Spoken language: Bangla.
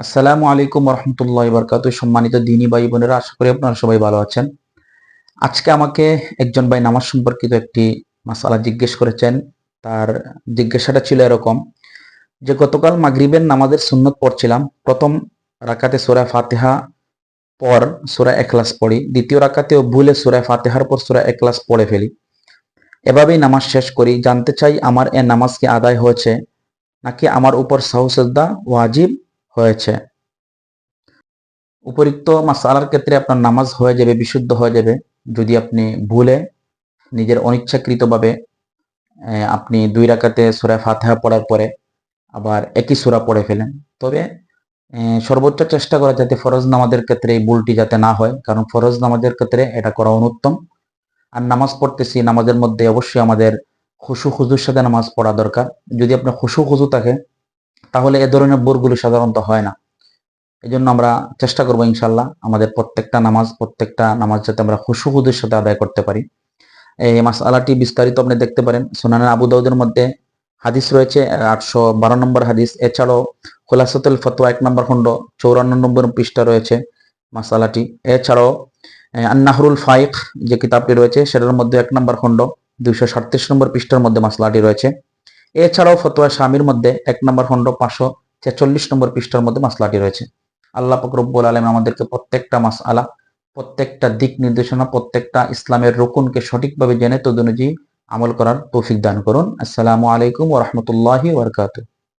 আসসালামু আলাইকুম রহমতুল্লাহ বারকাত। সম্মানিত দিনী ভাই বোনেরা, আশা করি আপনারা সবাই ভালো আছেন। আজকে আমাকে একজন ভাই নামাজ সম্পর্কিত একটি মাসালা জিজ্ঞেস করেছেন। তার জিজ্ঞাসাটা ছিল এরকম যে, গতকাল মাগরিবের নামাজের সুন্নত পড়ছিলাম। প্রথম রাকাতে সূরা ফাতিহা পর সূরা ইখলাস পড়ি, দ্বিতীয় রাকাতেও ভুলে সূরা ফাতিহার পর সূরা ইখলাস পড়ে ফেলি। এভাবেই নামাজ শেষ করি। জানতে চাই, আমার এ নামাজ কি আদায় হয়েছে নাকি আমার উপর সাহু সাজদা ওয়াজিব হয়েছে? উপরিক্ত মাসআলার ক্ষেত্রে আপনার নামাজ হয়ে যাবে, বিশুদ্ধ হয়ে যাবে, যদি আপনি ভুলে নিজের অনিচ্ছাকৃতভাবে আপনি 2 রাকাতে সূরা ফাতিহা পড়ার পরে আবার একই সূরা পড়ে ফেলেন। তবে সর্বোচ্চ চেষ্টা করা যাতে ফরজ নামাজের ক্ষেত্রে এই ভুলটি যাতে না হয়, কারণ ফরজ নামাজের ক্ষেত্রে এটা করা অনুত্তম। আর নামাজ পড়তেছি, নামাজের মধ্যে অবশ্যই আমাদের খুশু খুজুর সাথে নামাজ পড়া দরকার। যদি আপনার খুশু খুজু থাকে, তাহলে এ ধরনের ভুলগুলো সাধারণত হয় না। এজন্য আমরা চেষ্টা করবো ইনশাল্লাহ আমাদের প্রত্যেকটা নামাজ যাতে আমরা খুশু খুদুর সাথে আদায় করতে পারি। এই মাসআলাটি বিস্তারিত আপনি দেখতে পারেন সুনানে আবু দাউদের মধ্যে হাদিস রয়েছে 812 নম্বর হাদিস। এছাড়াও খুলাসাতুল ফতোয়া 1 নম্বর খণ্ড 54 নম্বর পৃষ্ঠা রয়েছে মাসআলাটি। এছাড়াও আন-নাহরুল ফাইক যে কিতাবটি রয়েছে সেটার মধ্যে 1 নম্বর খণ্ড 237 নম্বর পৃষ্ঠার মধ্যে মাসআলাটি রয়েছে। এছাড়াও ফতোয়া শামির মধ্যে 1 নম্বর খণ্ড 546 নম্বর পৃষ্ঠার মধ্যে মাসআলাটি রয়েছে। আল্লাহ পাক রব্বুল আলামিন আমাদেরকে প্রত্যেকটা মাসআলা, প্রত্যেকটা দিক নির্দেশনা, প্রত্যেকটা ইসলামের রুকুনকে সঠিকভাবে জেনে তদনুযায়ী আমল করার তৌফিক দান করুন। আসসালামু আলাইকুম ওয়া রাহমাতুল্লাহি ওয়া বারাকাতুহু।